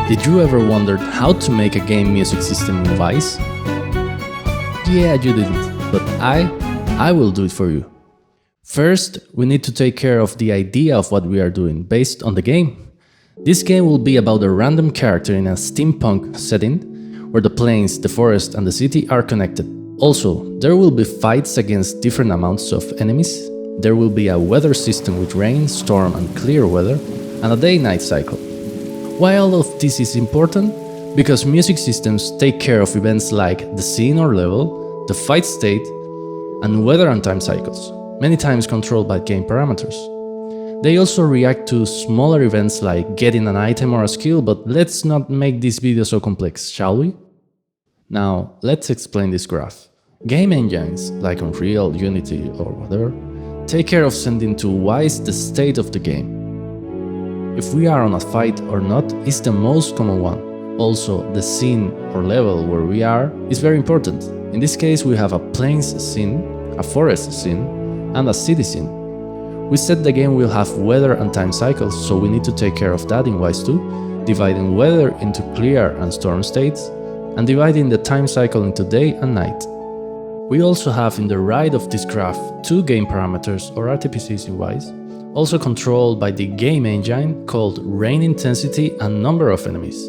Did you ever wonder how to make a game music system in Wwise? Yeah, you didn't, but I will do it for you. First, we need to take care of the idea of what we are doing based on the game. This game will be about a random character in a steampunk setting where the plains, the forest and the city are connected. Also, there will be fights against different amounts of enemies. There will be a weather system with rain, storm and clear weather, and a day-night cycle. Why all of this is important? Because music systems take care of events like the scene or level, the fight state, and weather and time cycles, many times controlled by game parameters. They also react to smaller events like getting an item or a skill, but let's not make this video so complex, shall we? Now, let's explain this graph. Game engines, like Unreal, Unity or whatever, take care of sending to Wwise the state of the game. If we are on a fight or not is the most common one. Also, the scene or level where we are is very important. In this case, we have a plains scene, a forest scene, and a city scene. We said the game will have weather and time cycles, so we need to take care of that in Wwise too, dividing weather into clear and storm states, and dividing the time cycle into day and night. We also have in the right of this graph two game parameters or RTPCs in Wwise, also controlled by the game engine called RainIntensity and number of enemies.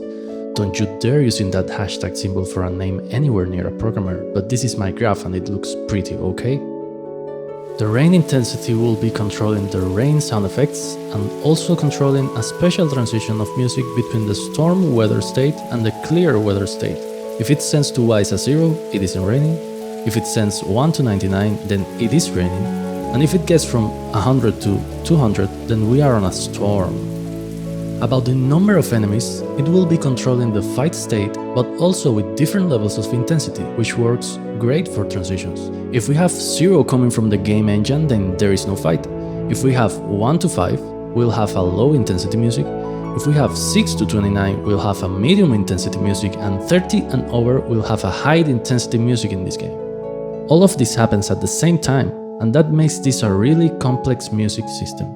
Don't you dare using that hashtag symbol for a name anywhere near a programmer, but this is my graph and it looks pretty, okay? The RainIntensity will be controlling the rain sound effects and also controlling a special transition of music between the storm weather state and the clear weather state. If it sends to Wwise a 0, it isn't raining. If it sends 1 to 99, then it is raining. And if it gets from 100 to 200, then we are on a storm. About the number of enemies, it will be controlling the fight state, but also with different levels of intensity, which works great for transitions. If we have 0 coming from the game engine, then there is no fight. If we have 1 to 5, we'll have a low intensity music. If we have 6 to 29, we'll have a medium intensity music, and 30 and over, we'll have a high intensity music in this game. All of this happens at the same time, and that makes this a really complex music system.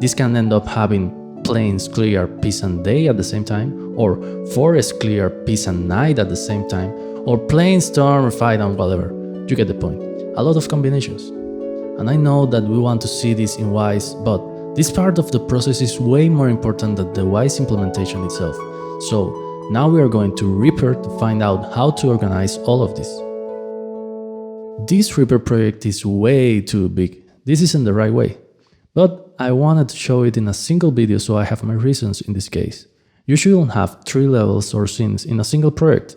This can end up having plains clear, peace and day at the same time, or forest clear, peace and night at the same time, or plain storm, fight and whatever. You get the point. A lot of combinations. And I know that we want to see this in Wwise, but this part of the process is way more important than the Wwise implementation itself. So now we are going to Reaper to find out how to organize all of this. This Reaper project is way too big. This isn't the right way. But I wanted to show it in a single video, so I have my reasons in this case. You shouldn't have 3 levels or scenes in a single project.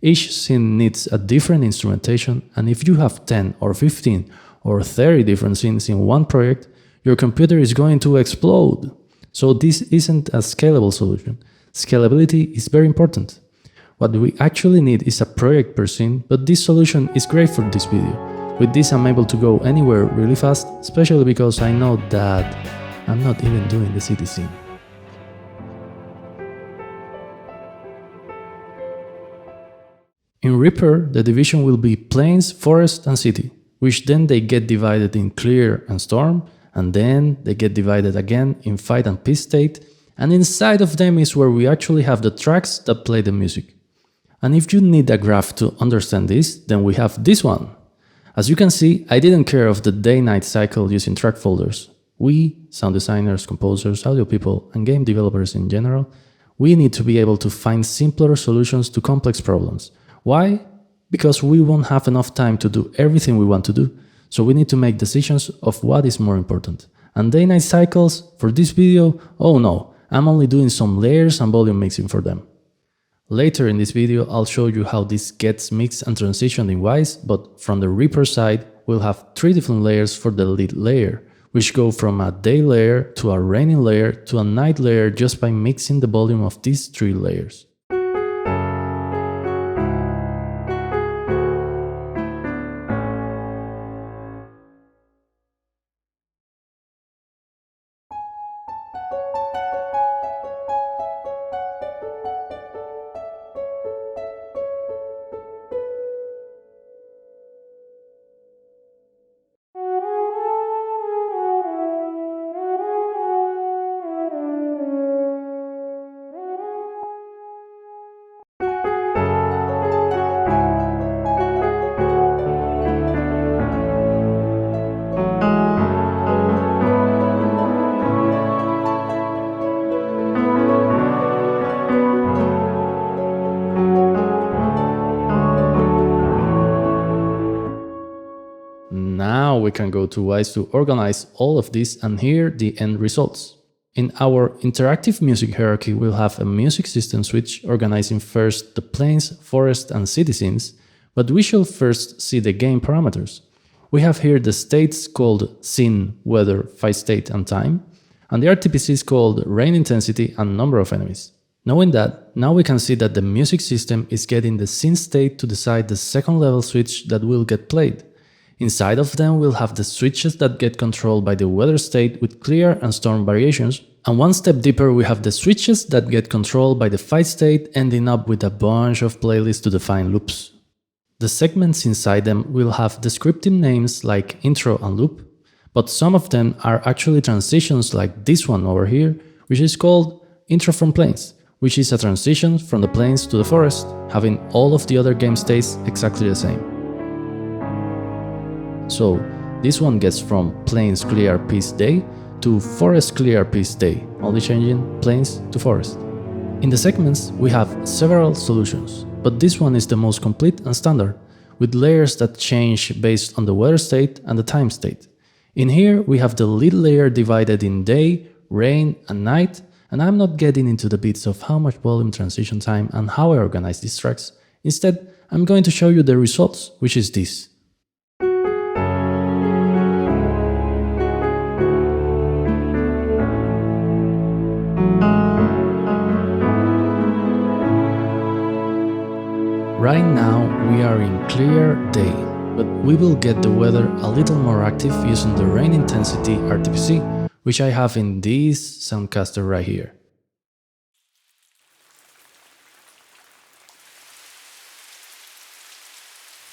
Each scene needs a different instrumentation, and if you have 10 or 15 or 30 different scenes in one project, your computer is going to explode. So this isn't a scalable solution. Scalability is very important. What we actually need is a project per scene, but this solution is great for this video. With this I'm able to go anywhere really fast, especially because I know that I'm not even doing the city scene. In Reaper, the division will be plains, forest and city, which then they get divided in clear and storm, and then they get divided again in fight and peace state, and inside of them is where we actually have the tracks that play the music. And if you need a graph to understand this, then we have this one. As you can see, I didn't care of the day-night cycle using track folders. We, sound designers, composers, audio people, and game developers in general, we need to be able to find simpler solutions to complex problems. Why? Because we won't have enough time to do everything we want to do, so we need to make decisions of what is more important. And day-night cycles, for this video, oh no, I'm only doing some layers and volume mixing for them. Later in this video, I'll show you how this gets mixed and transitioned in Wwise, but from the Reaper side, we'll have 3 different layers for the lead layer, which go from a day layer to a raining layer to a night layer just by mixing the volume of these 3 layers. we can go to Wwise to organize all of this and here the end results. In our interactive music hierarchy, we'll have a music system switch organizing first the plains, forest and city scenes, but we shall first see the game parameters. We have here the states called scene, weather, fight state and time, and the RTPCs called rain intensity and number of enemies. Knowing that, now we can see that the music system is getting the scene state to decide the second level switch that will get played. Inside of them we'll have the switches that get controlled by the weather state with clear and storm variations, and one step deeper we have the switches that get controlled by the fight state, ending up with a bunch of playlists to define loops. The segments inside them will have descriptive names like intro and loop, but some of them are actually transitions like this one over here, which is called intro from plains, which is a transition from the plains to the forest, having all of the other game states exactly the same. So this one gets from plains clear peace day to forest clear peace day, only changing plains to forest. In the segments we have several solutions, but this one is the most complete and standard, with layers that change based on the weather state and the time state. In here we have the lead layer divided in day, rain and night, and I'm not getting into the bits of how much volume, transition time and how I organize these tracks. Instead, I'm going to show you the results, which is this. Right now we are in clear day, but we will get the weather a little more active using the rain intensity RTPC, which I have in this soundcaster right here.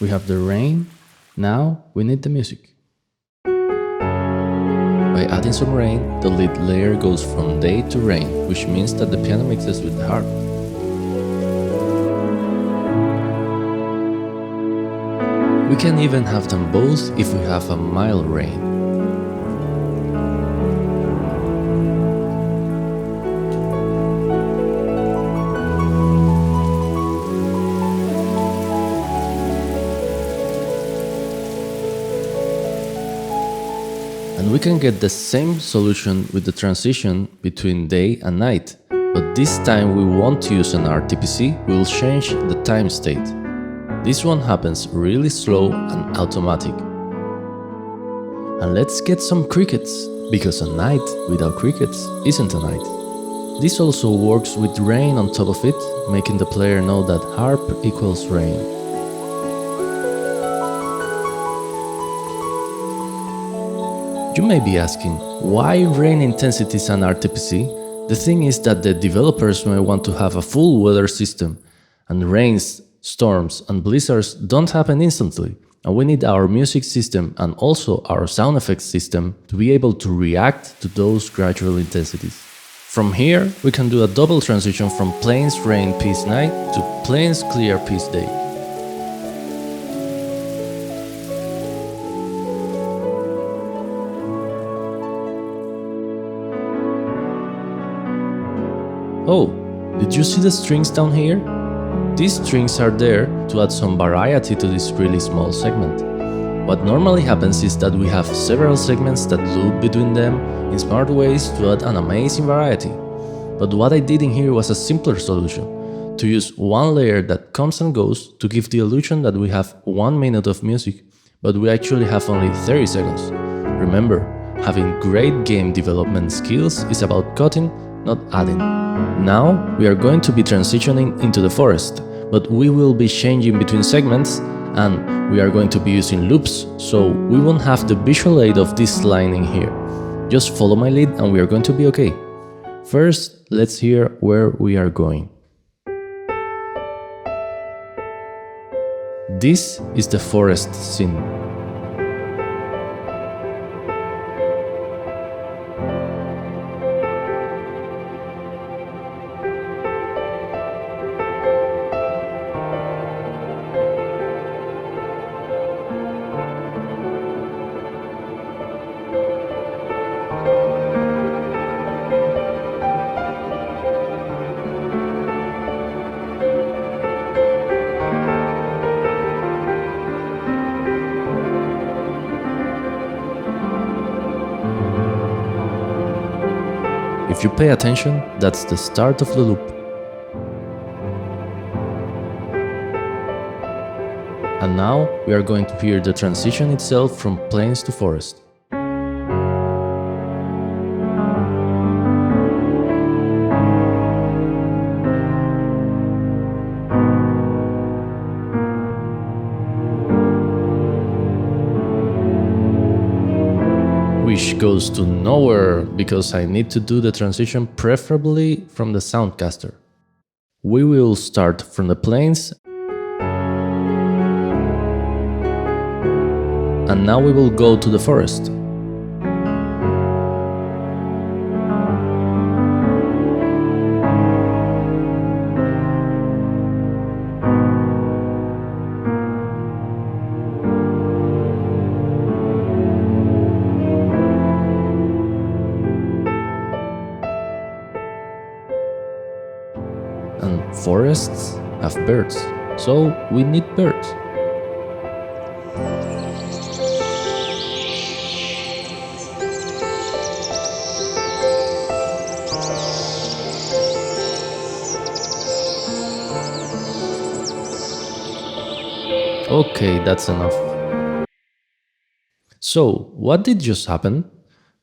We have the rain, now we need the music. By adding some rain, the lead layer goes from day to rain, which means that the piano mixes with the harp. We can even have them both if we have a mild rain. And we can get the same solution with the transition between day and night, but this time we won't use an RTPC, we'll change the time state. This one happens really slow and automatic. And let's get some crickets, because a night without crickets isn't a night. This also works with rain on top of it, making the player know that harp equals rain. You may be asking, why rain intensity is an RTPC? The thing is that the developers may want to have a full weather system, and rains, storms and blizzards don't happen instantly, and we need our music system and also our sound effects system to be able to react to those gradual intensities. From here, we can do a double transition from plains rain peace night to plains clear peace day. Oh, did you see the strings down here? These strings are there to add some variety to this really small segment. What normally happens is that we have several segments that loop between them in smart ways to add an amazing variety. But what I did in here was a simpler solution, to use one layer that comes and goes to give the illusion that we have 1 minute of music, but we actually have only 30 seconds. Remember, having great game development skills is about cutting, not adding. Now we are going to be transitioning into the forest, but we will be changing between segments and we are going to be using loops, so we won't have the visual aid of this line in here. Just follow my lead and we are going to be okay. First, let's hear where we are going. This is the forest scene. If you pay attention, that's the start of the loop. And now we are going to hear the transition itself from plains to forest. Which goes to nowhere because I need to do the transition preferably from the Soundcaster. We will start from the plains, and now we will go to the forest. And forests have birds, so we need birds. Okay, that's enough. So, what did just happen?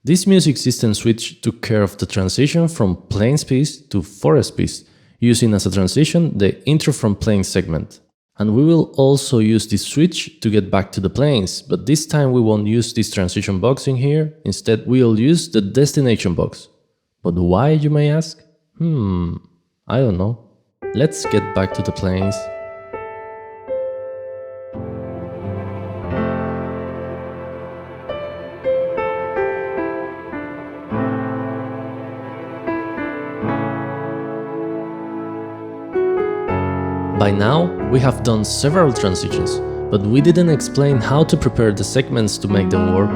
This music system switch took care of the transition from plains piece to forest piece, using as a transition the intro from plains segment. And we will also use this switch to get back to the plains, but this time we won't use this transition box in here, instead we'll use the destination box. But why, you may ask? I don't know. Let's get back to the plains. By now, we have done several transitions, but we didn't explain how to prepare the segments to make them work.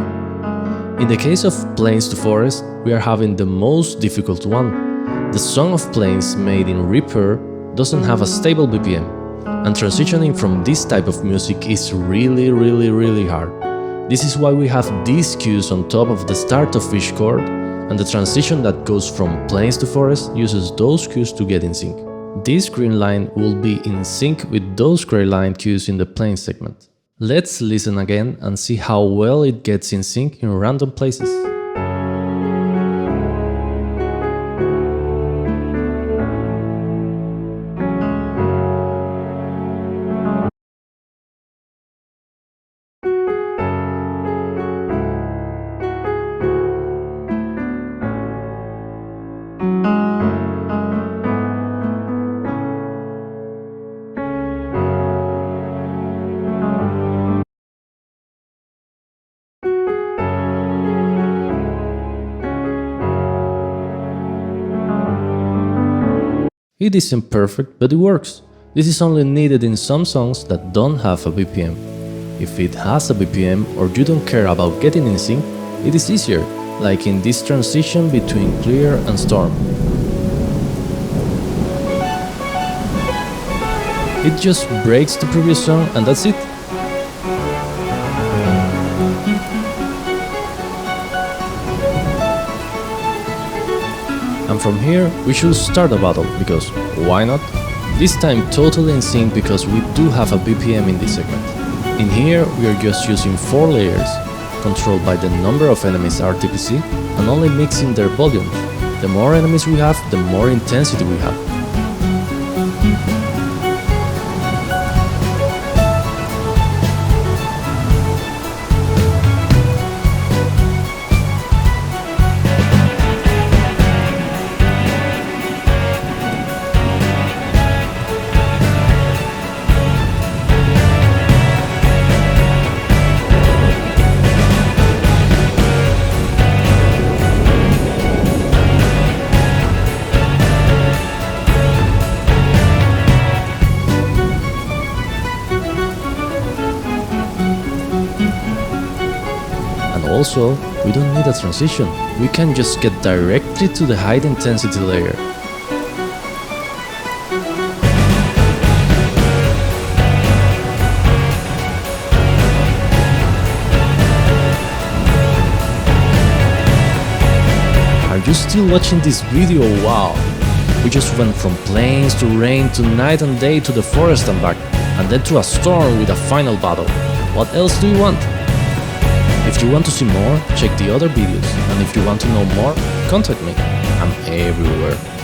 In the case of plains to forest, we are having the most difficult one. The song of plains made in Reaper doesn't have a stable BPM, and transitioning from this type of music is really hard. This is why we have these cues on top of the start of each chord, and the transition that goes from plains to forest uses those cues to get in sync. This green line will be in sync with those gray line cues in the plains segment. Let's listen again and see how well it gets in sync in random places. It isn't perfect, but it works. This is only needed in some songs that don't have a BPM. If it has a BPM or you don't care about getting in sync, it is easier, like in this transition between clear and storm. It just breaks the previous song and that's it. And from here, we should start a battle, because why not? This time totally in sync because we do have a BPM in this segment. In here, we are just using 4 layers, controlled by the number of enemies RTPC, and only mixing their volumes. The more enemies we have, the more intensity we have. Also, we don't need a transition, we can just get directly to the high intensity layer. Are Are you still watching this video? Wow! We just went from plains to rain to night and day to the forest and back, and then to a storm with a final battle. What else do you want? If you want to see more, check the other videos, and if you want to know more, contact me. I'm everywhere.